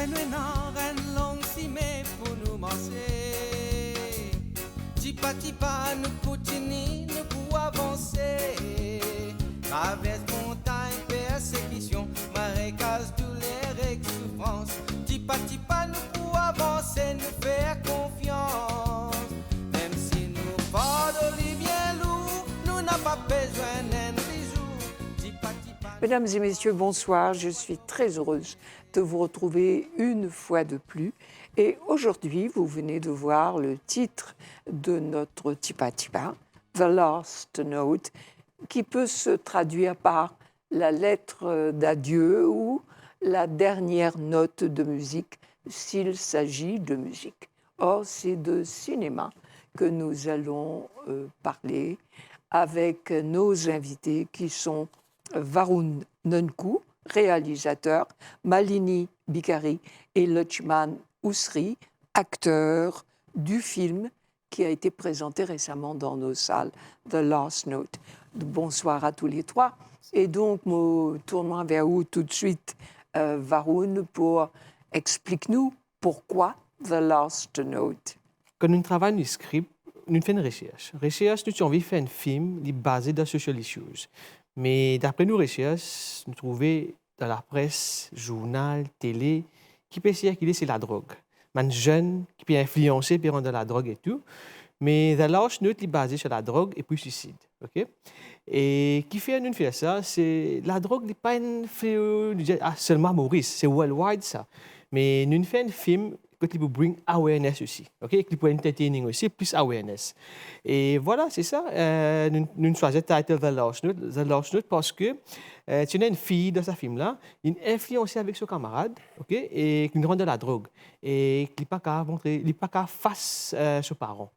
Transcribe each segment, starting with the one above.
Reine ren long si mais pour nous manger. Tipa tipa nous continue nous pour avancer. Traverse montagne, persécution, marécage, douleur et souffrance. Tipa tipa nous pour avancer, nous faire confiance. Même si nous pardonnons bien lourd, nous n'avons pas besoin d'un bisou. Tipa tipa. Mesdames et messieurs, bonsoir. Je suis très heureuse de vous retrouver une fois de plus. Et aujourd'hui, vous venez de voir le titre de notre Tipa Tipa, The Last Note, qui peut se traduire par la lettre d'adieu ou la dernière note de musique s'il s'agit de musique. Or, c'est de cinéma que nous allons parler avec nos invités qui sont Varun Nunku, réalisateur, Malini Bikari et Lutchman Ousri, acteurs du film qui a été présenté récemment dans nos salles, The Last Note. Bonsoir à tous les trois. Et donc, me tournons vers vous tout de suite, Varun, pour explique-nous pourquoi The Last Note. Quand nous travaillons le script, nous faisons une recherche. Recherche, nous avons envie de faire un film basé sur social issues. Mais d'après nos recherches, nous trouvons dans la presse, journal, télé, qui peut circuler, c'est la drogue. Un jeune qui peut influencer par de la drogue et tout. Mais The Last Note est basé sur la drogue et puis le suicide. Okay? Et qui fait nous faire ça, c'est la drogue n'est pas un fléau seulement Maurice, c'est worldwide ça. Mais nous faisons un film qui peut bring awareness aussi, okay? Qui peut entertaining aussi, plus awareness. Et voilà, c'est ça. Nous choisissons le titre The Last Note parce que tu as une fille dans ce film-là, une influencée avec son camarade, okay? Et qui nous rend de la drogue. Et qui n'est pas qu'à face ses parents.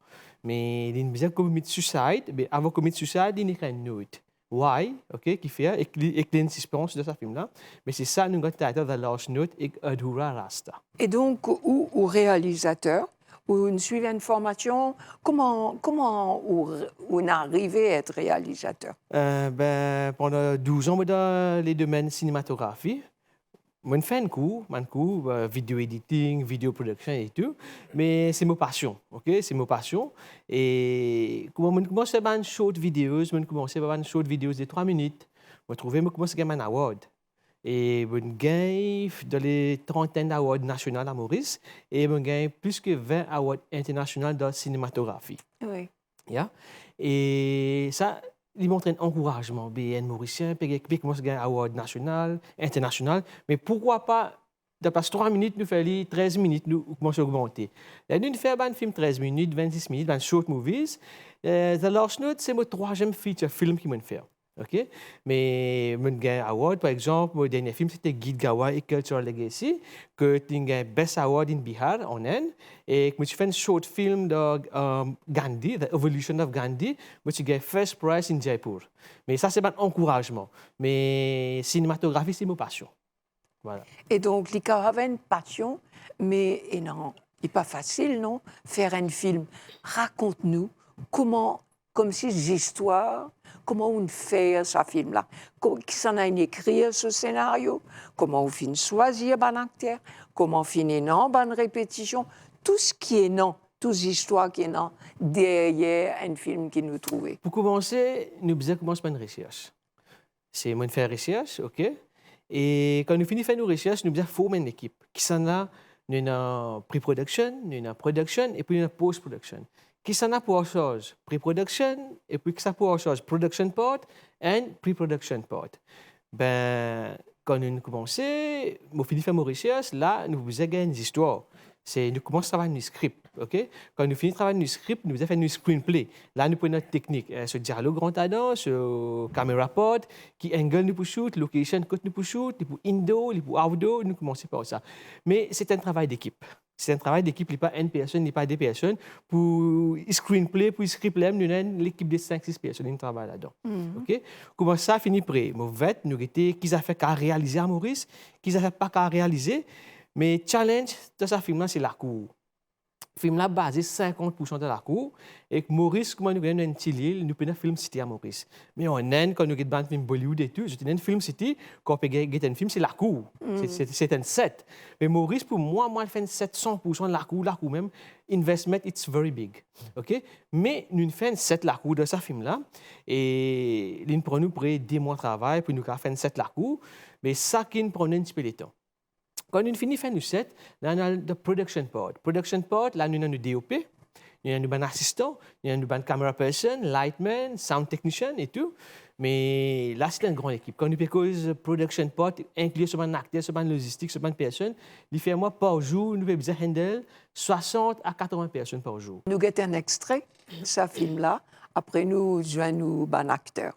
Mais il a commis suicide, mais avant de commettre suicide, il a une note. Why? Okay, qui fait, et il y a une suspense de ce film-là. Mais c'est ça, nous avons le titre The Last Note et Adhura Rasta. Et donc, ou réalisateur, ou une suivait une formation, comment on est arrivé à être réalisateur? Pendant 12 ans, dans les domaines cinématographie, je fais un cours, vidéo editing, vidéo production et tout, mais c'est ma passion, ok? C'est ma passion. Et quand je commence à faire une short vidéo, de 3 minutes, je commence à gagner un award. Et je gagne dans les 30 awards nationaux à Maurice et je gagne plus que 20 awards internationaux dans la cinématographie. Oui. Yeah? Et ça, il montre un encouragement. BN Mauricien, puis commence à gagner un award national, international. Mais pourquoi pas, d'après 3 minutes, nous faisons 13 minutes, nous commençons à augmenter. Là, nous faisons un film 13 minutes, 26 minutes, un short movies. The Last Note, c'est mon 3e feature film qui m'a fait. Okay? Mais je gagne un award, par exemple, mon dernier film, c'était Guide Gawa et Cultural Legacy, que j'ai gagné Best Award in Bihar, en Inde. Et je fais un short film de Gandhi, The Evolution of Gandhi, j'ai gagné First Prize in Jaipur. Mais ça, c'est un encouragement. Mais cinématographie, c'est ma passion. Voilà. Et donc, il y avait une passion, mais non, il n'est pas facile, non? Faire un film. Raconte-nous comment, comme si histoires, comment on fait ce film-là? Qui s'en a écrit ce scénario? Comment on finit choisir un acteur? Comment on finit non, une répétition? Tout ce qui est non, toute histoire qui est non, derrière un film qui nous trouvait. Pour commencer, nous devons commencer par une recherche. C'est moi de faire recherche, ok? Et quand nous finissons de faire nos recherches, nous devons former une équipe. Qui s'en a? Nous avons pre-production, nous avons production et puis nous avons post-production. Qui s'en a pour autre chose? Pre-production et puis qui s'en a pour autre chose? Production part et pre-production part. Quand nous commençons, nous finissons de faire nos recherches, là, nous faisons une histoire. Nous commençons à travailler un script. Okay? Quand nous finissons de travailler un script, nous faisons un screenplay. Là, nous prenons notre technique. Ce dialogue grand tendance, ce caméra pod, qui angle nous pour shoot, location que nous pour shoot, pour indoor, pour outdoor, nous commençons par ça. Mais c'est un travail d'équipe. C'est un travail d'équipe, il n'y a pas une personne, il n'y a pas deux personnes. Pour screenplay, pour scriptplay, nous avons l'équipe de 5-6 personnes qui travaillent là-dedans. Okay? Comment ça finit prêt? Nous avons été qui a fait qu'à réaliser à Maurice, qui a fait pas qu'à réaliser. Mais le challenge de ce film-là, c'est la cour. film là basé 50% de la cour et que Maurice comment nous avons un petit île nous prenons film city à Maurice mais on a quand nous avons un film Bollywood et tout c'est un film city quand on get un film c'est la cour c'est un set mais Maurice pour moi fait 700% de la cour même investment it's very big ok mais nous fait 7 la cour de ce film là et nous prenons près 2 mois de travail pour nous faire 7 la cour mais ça qui nous prend un petit peu de temps. Quand on finit faire nous set, là on a le production part. Production part, là nous avons le DOP, nous avons un assistant, nous avons un camera person, lightman, sound technician et tout. Mais là c'est une grande équipe. Quand nous faisons production part, inclure sur un acteur, sur une logistique, sur une personne, il fait moi par jour, nous faisons handle 60 à 80 personnes par jour. Nous avons un extrait de ce film-là. Après, nous joignons un acteur.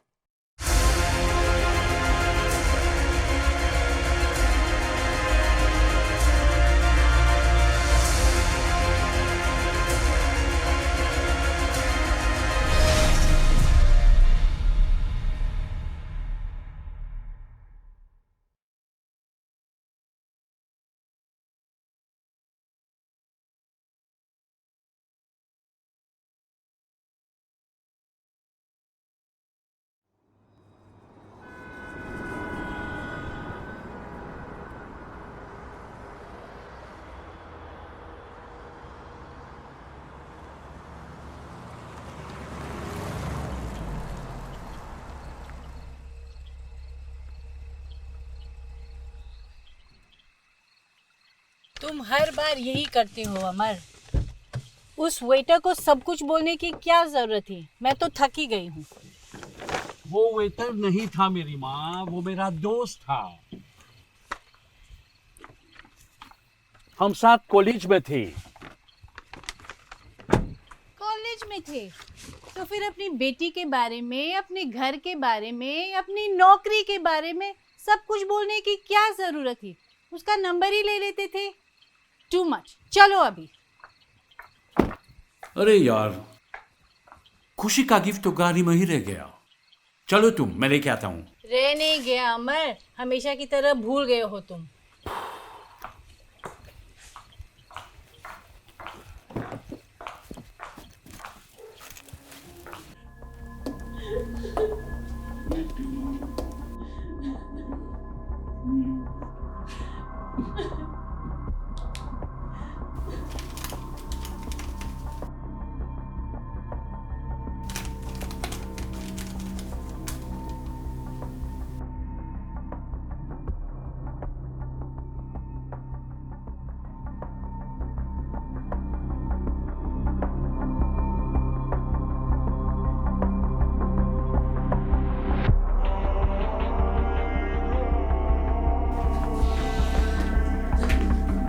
तुम हर बार यही करते हो अमर। उस वेटर को सब कुछ बोलने की क्या जरूरत थी? मैं तो थक ही गई हूँ। वो वेटर नहीं था मेरी माँ, वो मेरा दोस्त था। हम साथ कॉलेज में थे। कॉलेज में थे तो फिर अपनी बेटी के बारे में, अपने घर के बारे में, अपनी नौकरी के बारे में सब कुछ बोलने की क्या जरूरत थी? उसका नंबर ही ले लेते थे। Too much. चलो अभी। अरे यार, खुशी का गिफ्ट तो गाड़ी में ही रह गया। चलो तुम, मैं लेके आता हूँ। रह नहीं गया अमर, हमेशा की तरह भूल गए हो तुम।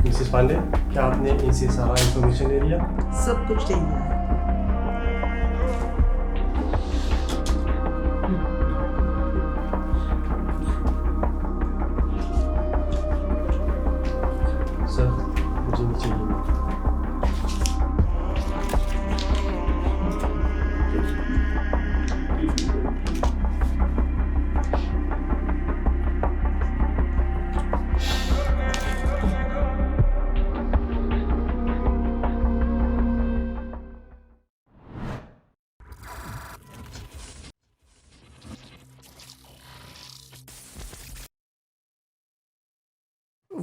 मिसेस पांडे, क्या आपने इनसे सारा इंफॉर्मेशन ले लिया? सब कुछ ले लिया है। सर, मुझे नीचे चाहिए।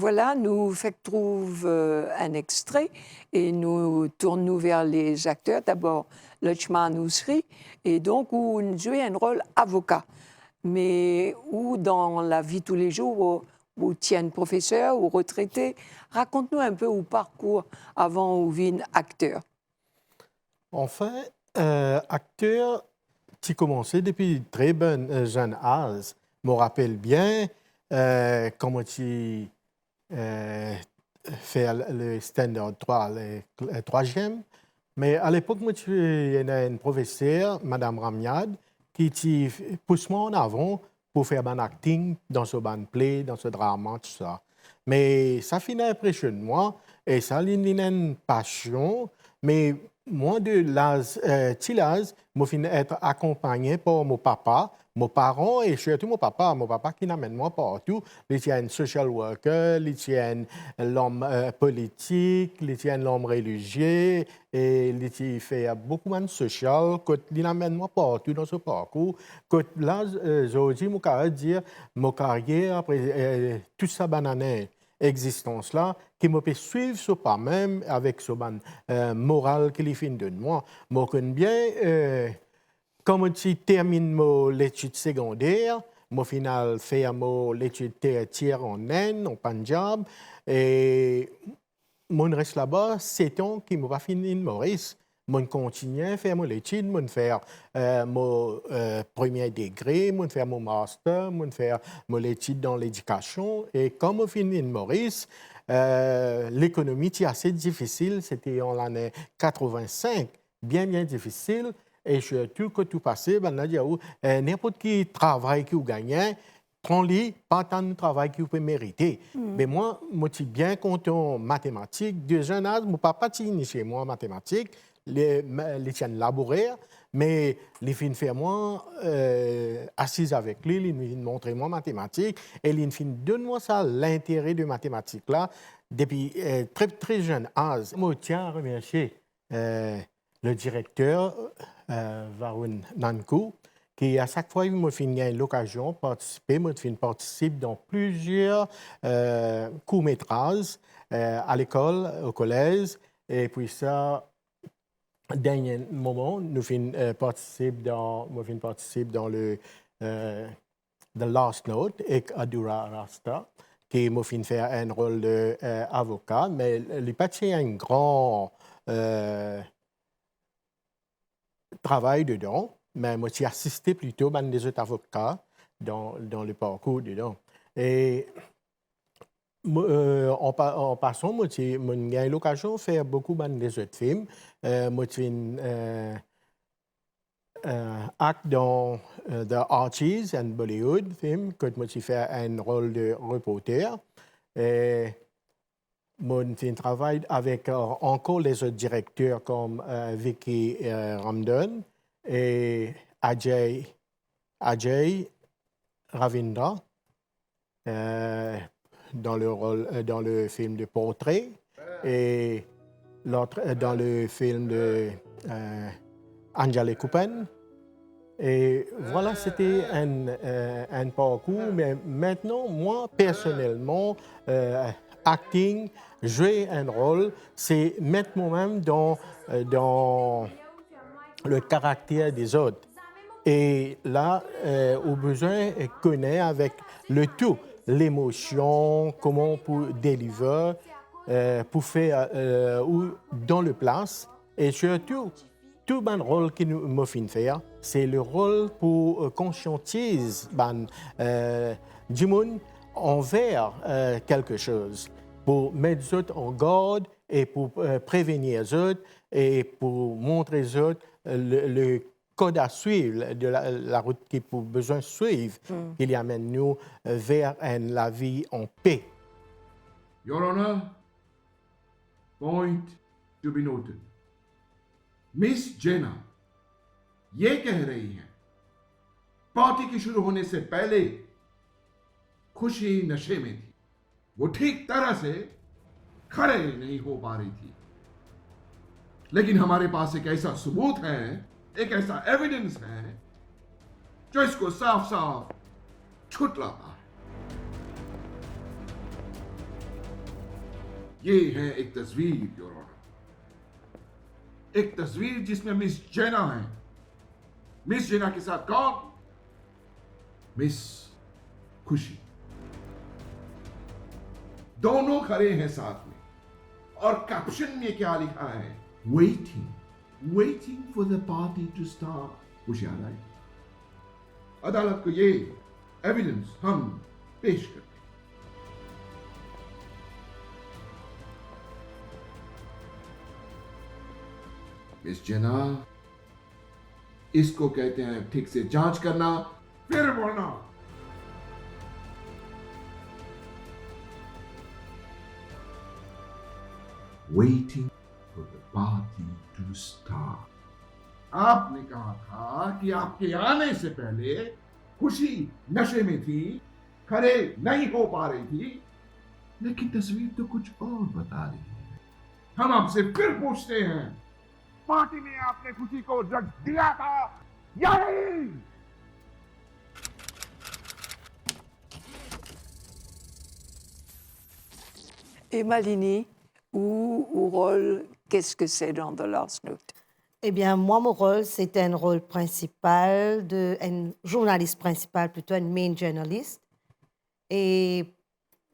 Voilà, nous trouve un extrait et nous tournons vers les acteurs. D'abord, Lachman Usri, et donc où on jouait un rôle avocat, mais où dans la vie tous les jours, où tient professeur ou retraité. Raconte-nous un peu au parcours avant où vient acteur. Enfin, acteur, tu commençais depuis très jeune âge. Je me rappelle bien comment tu fait le standard 3, le troisième. Mais à l'époque, il y avait une professeure, Mme Ramyad, qui pousse moi en avant pour faire un acting dans ce band play, dans ce drama, tout ça. Mais ça finit impressionne moi. Et ça, il y a une passion, mais moi, de l'âge, je finis être accompagné par mon papa, mes parents et surtout mon papa qui m'amène moi partout. Il tient un social worker, il tient l'homme politique, il tient l'homme religieux et il fait beaucoup de social. Il m'amène moi partout dans ce parcours. Là, aujourd'hui, je peux dire ma carrière après toute sa banane existence-là, qui me peut suivre ce pas même avec ce moral qu'il fait de moi. Je connais bien, quand je termine l'étude secondaire, au final, je fais l'étude tertiaire en Inde, en Punjab, et mon reste là-bas, 7 ans qui m'a fini en Maurice. Je continue à faire mon étude, je faire mon premier degré, je faire mon master, je faire mon étude dans l'éducation. Et quand je finis en Maurice, l'économie était assez difficile. C'était en l'année 85, bien difficile. Et surtout, quand tout passait, n'importe qui travail que vous gagnez, prends-le, pas tant de travail que vous pouvez mériter. Mais moi, je suis bien content en mathématiques. De jeune âge, mon papa était chez moi en mathématiques. Les tiennes laboraires, mais les filles faire moi assise avec lui, il me montrer moi mathématiques et il me donne-moi ça l'intérêt de mathématiques là depuis très très jeune âge. Je tiens à remercier le directeur Varun Nankou qui à chaque fois il me fait l'occasion de participer, participe dans plusieurs courts-métrages à l'école, au collège et puis ça. Dernier moment, nous participons dans le The Last Note avec Adura Rasta, qui m'a fait faire un rôle d'avocat, mais il n'a pas un grand travail dedans, mais moi j'ai assisté plutôt à des autres avocats dans le parcours dedans. Et en passant, j'ai eu l'occasion de faire beaucoup des autres films. Moi, j'ai acte dans The Archies and Bollywood film, que moi j'ai fait un rôle de reporter. Et moi, j'ai travaillé avec encore les autres directeurs comme Vicky Ramdon et Ajay Ravindra. Dans le film de Portrait et l'autre dans le film de Anjali Kupen. Et voilà, c'était un parcours. Mais maintenant, moi, personnellement, acting, jouer un rôle, c'est mettre moi-même dans le caractère des autres. Et là, au besoin, connaît avec le tout. L'émotion, comment pour délivrer, pour faire ou dans le place. Et surtout, tout le rôle que nous me fait faire, c'est le rôle pour conscientiser du monde envers quelque chose, pour mettre les autres en garde et pour prévenir les autres et pour montrer aux autres le code à suivre, de la route qu'il a besoin de suivre, qui amène nous vers la vie en paix. Your Honor, point to be noted. Miss Jenna, ये कह रही हैं, पार्टी की शुरू होने से पहले खुशी नशे में थी। वो ठीक तरह से खड़े नहीं हो पा रही थी। लेकिन हमारे पास एक ऐसा सबूत है, एक ऐसा एविडेंस है जो इसको साफ साफ छुटलाता है। ये है एक तस्वीर, योर ऑनर, एक तस्वीर जिसमें मिस जेना है। मिस जेना के साथ कौन? मिस खुशी। दोनों खड़े हैं साथ में और कैप्शन में क्या लिखा है? Waiting for the party to start. खुशी आ रहा है। अदालत को ये एविडेंस हम पेश करते हैं। मिस जेना, इसको कहते हैं ठीक से जांच करना, फिर बोलना। waiting for the party to start. आपने कहा था कि आपके आने से पहले खुशी नशे में थी, खरे नहीं हो पा रही थी, लेकिन तस्वीर तो कुछ और बता रही है। हम आपसे फिर पूछते हैं, पार्टी में आपने खुशी को ड्रग्स दिया था या नहीं? Et Malini, ou rôle, qu'est-ce que c'est dans The Last Note? Eh bien, moi, mon rôle, c'était un rôle principal, un journaliste principal, plutôt un main journaliste. Et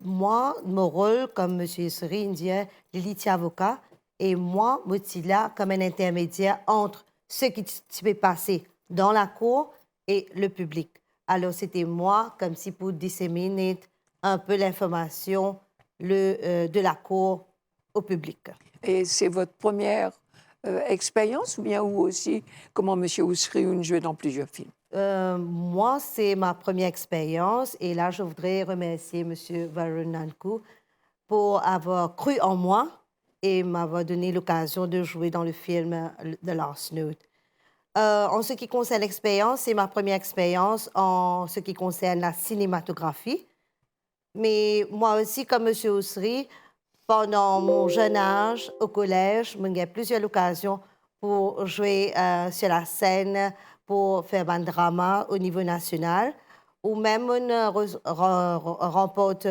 moi, mon rôle, comme M. Yousri disait, l'élite avocat, et moi, je suis là comme un intermédiaire entre ce qui s'est passé dans la cour et le public. Alors, c'était moi, comme si pour disséminer un peu l'information de la cour au public. Et c'est votre première expérience ou bien ou aussi, comment M. Ousrioun jouait dans plusieurs films? Moi, c'est ma première expérience et là, je voudrais remercier M. Varun Nanku pour avoir cru en moi et m'avoir donné l'occasion de jouer dans le film The Last Note. En ce qui concerne l'expérience, c'est ma première expérience en ce qui concerne la cinématographie. Mais moi aussi, comme M. Ousri, pendant mon jeune âge, au collège, j'ai eu plusieurs occasions pour jouer sur la scène, pour faire un drama au niveau national, ou même remporte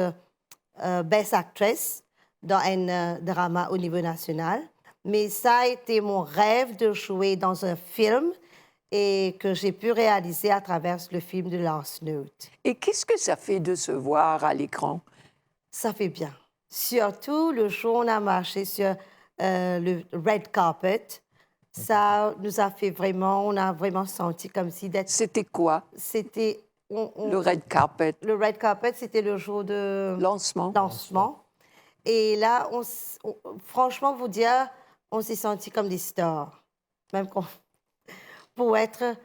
Best Actress dans un drama au niveau national. Mais ça a été mon rêve de jouer dans un film et que j'ai pu réaliser à travers le film de Last Note. Et qu'est-ce que ça fait de se voir à l'écran? Ça fait bien. Surtout le jour où on a marché sur le red carpet, ça nous a fait vraiment, on a vraiment senti comme si d'être... C'était quoi? C'était... Le red carpet. Le red carpet, c'était le jour de... Lancement. Et là, franchement, vous dire, on s'est senti comme des stars. Même pour être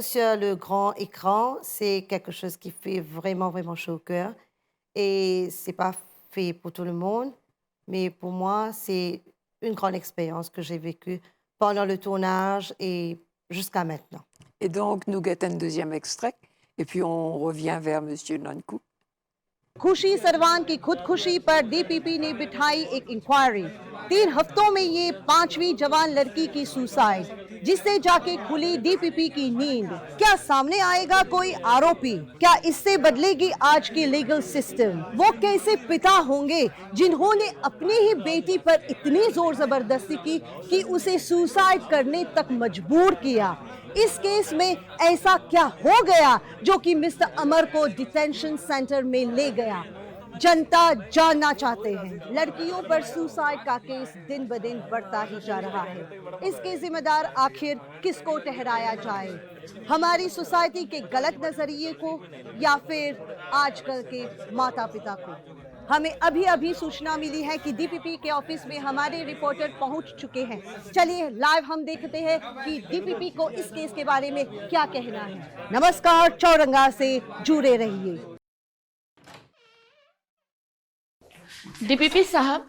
sur le grand écran, c'est quelque chose qui fait vraiment, vraiment chaud au cœur. Et c'est pas fait pour tout le monde, mais pour moi, c'est une grande expérience que j'ai vécue pendant le tournage et jusqu'à maintenant. Et donc, nous guettons un deuxième extrait, et puis on revient vers M. Nanku. खुशी सरवान की खुदकुशी पर डीपीपी ने बिठाई एक इंक्वायरी। 3 हफ्तों में ये 5वीं जवान लड़की की सुसाइड, जिससे जाके खुली डीपीपी की नींद। क्या सामने आएगा कोई आरोपी? क्या इससे बदलेगी आज की लीगल सिस्टम? वो कैसे पिता होंगे जिन्होंने अपनी ही बेटी पर इतनी जोर जबरदस्ती की कि उसे सुसाइड करने तक मजबूर किया? इस केस में ऐसा क्या हो गया जो कि मिस्टर अमर को डिटेंशन सेंटर में ले गया? जनता जानना चाहते हैं। लड़कियों पर सुसाइड का केस दिन ब दिन बढ़ता ही जा रहा है। इसके जिम्मेदार आखिर किसको ठहराया जाए? हमारी सोसाइटी के गलत नजरिए को या फिर आजकल के माता पिता को? हमें अभी सूचना मिली है कि डीपीपी के ऑफिस में हमारे रिपोर्टर पहुंच चुके हैं। चलिए लाइव हम देखते हैं कि डीपीपी को इस केस के बारे में क्या कहना है। नमस्कार, चौरंगा से जुड़े रहिए। डीपीपी साहब,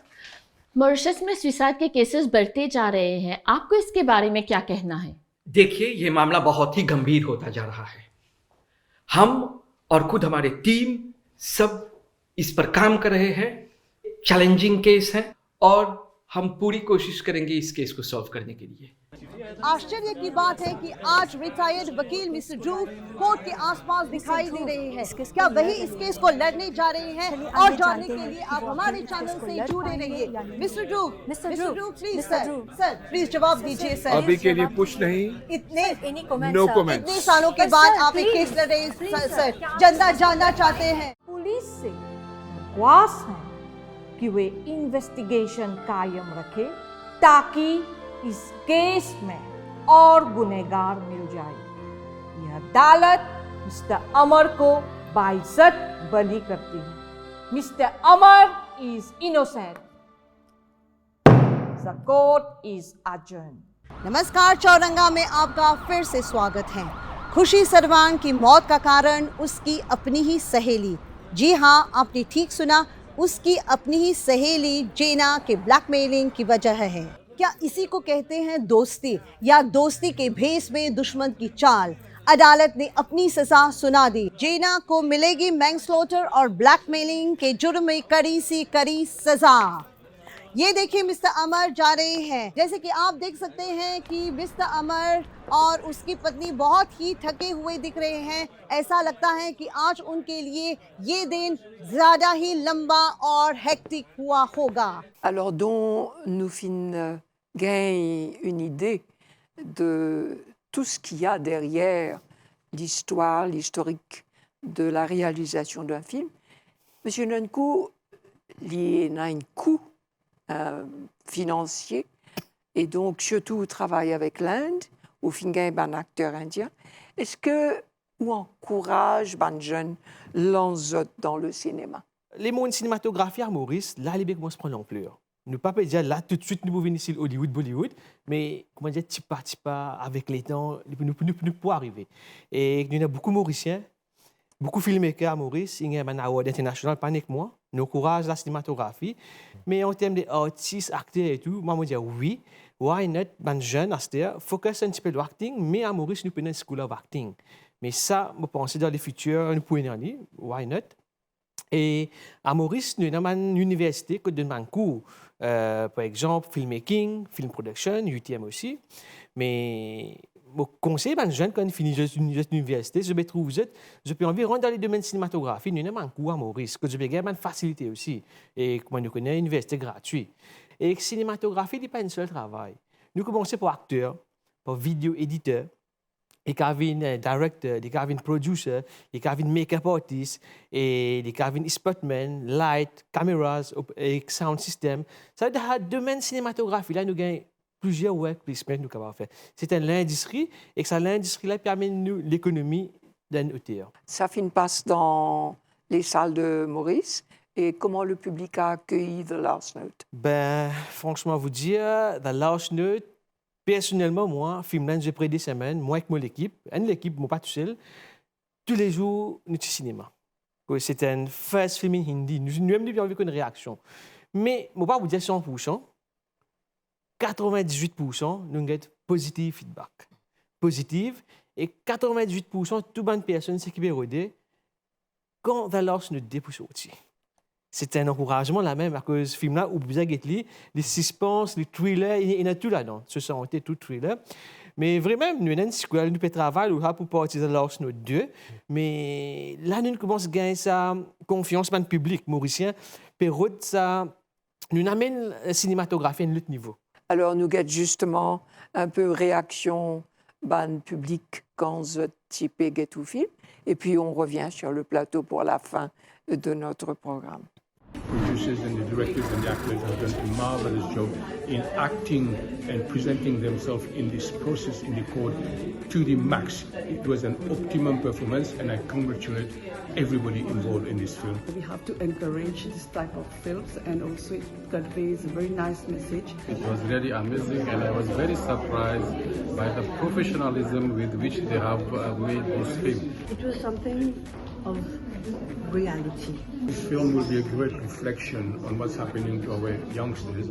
मॉरिशस में सुसाइड के केसेस बढ़ते जा रहे हैं। आपको इसके बारे में क्या कहना है? देखिए, ये मामला बहुत ही गंभीर होता जा रहा है। हम और खुद हमारी टीम सब इस पर काम कर रहे हैं। चैलेंजिंग केस है और हम पूरी कोशिश करेंगे इस केस को सॉल्व करने के लिए। आश्चर्य की बात है कि आज रिटायर्ड वकील मिस्टर ड्रू कोर्ट के आसपास दिखाई दे रहे हैं। क्या वही इस केस को लड़ने जा रहे हैं? और जानने के लिए आप हमारे चैनल से जुड़े रहिए। Mister Drew please sir please जवाब दीजिए सर। अभी के लिए कुछ नहीं। No comment. इतने सालों के बाद आप एक केस लड़ रहे हैं सर, जनता जानना चाहते हैं। पुलिस से वास है कि वे इन्वेस्टिगेशन कायम रखे ताकि इस केस में और गुनहगार मिल जाए। यह अदालत मिस्टर अमर को बाइज्जत बरी करती है। Mister Amar is innocent. The court is adjourned। नमस्कार, चौरंगा में आपका फिर से स्वागत है। खुशी सरवान की मौत का कारण उसकी अपनी ही सहेली। जी हाँ, आपने ठीक सुना, उसकी अपनी ही सहेली जेना के ब्लैकमेलिंग की वजह है। क्या इसी को कहते हैं दोस्ती, या दोस्ती के भेस में दुश्मन की चाल? अदालत ने अपनी सजा सुना दी। जेना को मिलेगी मैनस्लॉटर और ब्लैकमेलिंग के जुर्म में कड़ी सी कड़ी सजा। ये देखिए मिस्टर अमर जा रहे हैं। जैसे कि आप देख सकते हैं कि मिस्टर अमर और उसकी पत्नी बहुत ही थके हुए दिख रहे हैं। ऐसा लगता है कि आज उनके लिए ये दिन ज़्यादा ही लंबा और हेक्टिक हुआ होगा। Alors, dont nous fin gagne une idée de tout ce qu'il y a derrière l'histoire, l'historique de la réalisation d'un film. Monsieur Nunku, il y a un coût financier et donc surtout travaille avec l'Inde, au Fingain, un acteur indien. Est-ce que ou encourage les jeunes l'enzote dans le cinéma? Les mondes cinématographiques à Maurice, là, les commencent à prendre l'ampleur. Nous ne pouvons pas dire là tout de suite nous pouvons venir ici Hollywood, Bollywood, mais comment dire, petit pas, avec les temps, nous pouvons arriver. Et il y a beaucoup de Mauriciens, beaucoup de filmmakers à Maurice, il y a un award international, pas que moi, nous encourage la cinématographie, mais en termes d'artistes, acteurs et tout, moi, je dis oui, why not, les jeunes, focus un petit peu sur l'acting, mais à Maurice, nous prenons une school of acting. Mais ça, je pense dans le futur, nous pouvons y aller, why not? Et à Maurice, nous avons une université qui donne un cours, par exemple, filmmaking, film production, UTM aussi. Mais je conseille aux jeunes, quand ils finissent l'université, je peux environ dans les domaines cinématographiques, nous avons un cours à Maurice, que je peux avoir une facilité aussi. Et comme nous connaissons, une université gratuite. Et la cinématographie n'est pas un seul travail. Nous commençons par acteur, par vidéo éditeur. Les Calvin director, les Calvin producer, les Calvin make-up artist, et les Calvin spotman, light, cameras, et sound system. Ça dans le domaine cinématographique, là, nous avons plusieurs work placements nous avons fait. C'est l'industrie, et que l'industrie là permet nous l'économie d'un auteur. Ça passe dans les salles de Maurice. Et comment le public a accueilli The Last Note? Ben, franchement, vous dire, The Last Note, personnellement, moi, film j'ai pris des semaines, moi avec mon équipe, moi pas tout seul, tous les jours, nous sommes au cinéma. C'est un first film en hindi. Nous avons bien vu une réaction. Mais je ne vais pas vous dire 100%, 98% nous avons positif feedback. Positif. Et 98% de toutes les personnes qui ont rodé quand The Last Note dépousse aussi. C'est un encouragement là même, à cause de ce film-là, où vous avez les suspens, les thrillers, il y a tout là-dedans. Ce sont tout thriller. Mais vraiment, nous avons une nous travailler pour partir de Last Note 2. Mais là, nous commençons à gagner sa confiance dans le public mauricien. Pour ça, nous amène la cinématographie à un autre niveau. Alors, nous avons justement un peu réaction ban public quand ce type est tout film. Et puis, on revient sur le plateau pour la fin de notre programme. Producers and the directors and the actors have done a marvelous job in acting and presenting themselves in this process in the court to the max. It was an optimum performance, and I congratulate everybody involved in this film. We have to encourage this type of films, and also it conveys a very nice message. It was really amazing, and I was very surprised by the professionalism with which they have made this film. It was something of reality. This film will be a great reflection on what's happening to our youngsters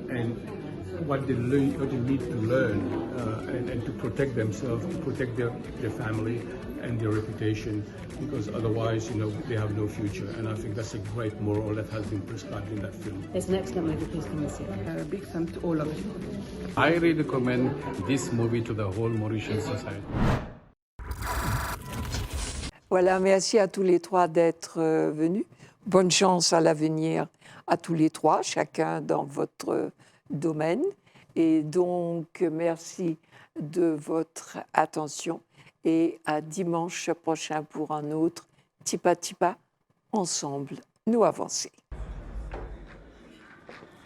and what they need to learn and to protect themselves, to protect their family and their reputation, because otherwise, they have no future. And I think that's a great moral that has been prescribed in that film. It's an excellent movie. Please come and see it. A big thanks to all of you. I really recommend this movie to the whole Mauritian society. Voilà, merci à tous les trois d'être venus. Bonne chance à l'avenir à tous les trois, chacun dans votre domaine. Et donc, merci de votre attention et à dimanche prochain pour un autre Tipa Tipa, ensemble, nous avancer.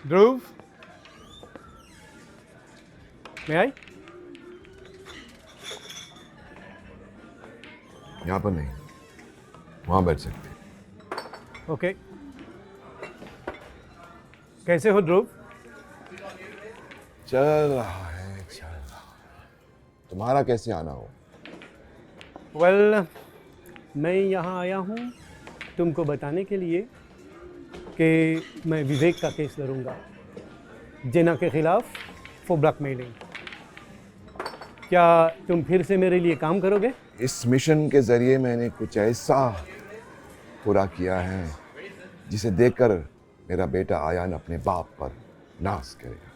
Dhruv, may I? यहाँ पर नहीं, वहाँ बैठ सकते। ओके। कैसे हो ध्रुव? चल रहा है। तुम्हारा कैसे आना हो? वेल, मैं यहाँ आया हूँ तुमको बताने के लिए कि कि मैं विवेक का केस लड़ूंगा जेना के खिलाफ फॉर ब्लैकमेलिंग। क्या तुम फिर से मेरे लिए काम करोगे? इस मिशन के जरिए मैंने कुछ ऐसा पूरा किया है जिसे देखकर मेरा बेटा आयान अपने बाप पर नाज करेगा।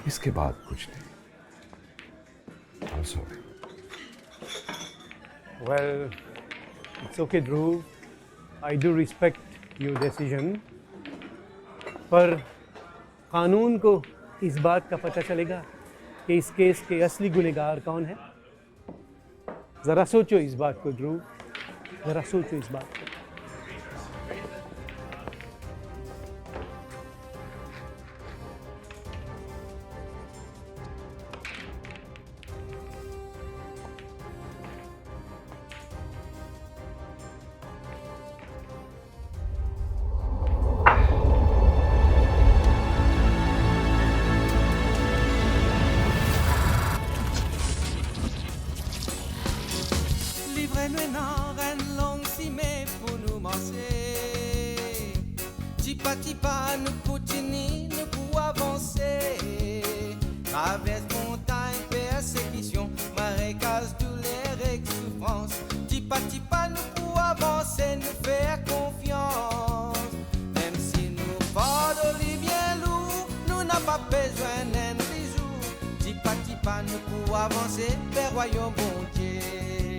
इसके बाद कुछ नहीं। I'm sorry. Well, it's okay, Dhruv. I do respect your decision. पर कानून को इस बात का पता चलेगा कि इस केस के असली गुनहगार कौन है। जरा सोचो इस बात को ध्रुव, जरा सोचो इस बात को। Tipa, nous continuons, nous pour avancer. Traverse montagne, persécution, marécage, douleur et souffrance. Tipa, nous pour avancer, nous faire confiance. Même si nous portons les bien lourds, nous n'avons pas besoin d'un bijou. Tipa, nous pour avancer vers royaume bon Dieu.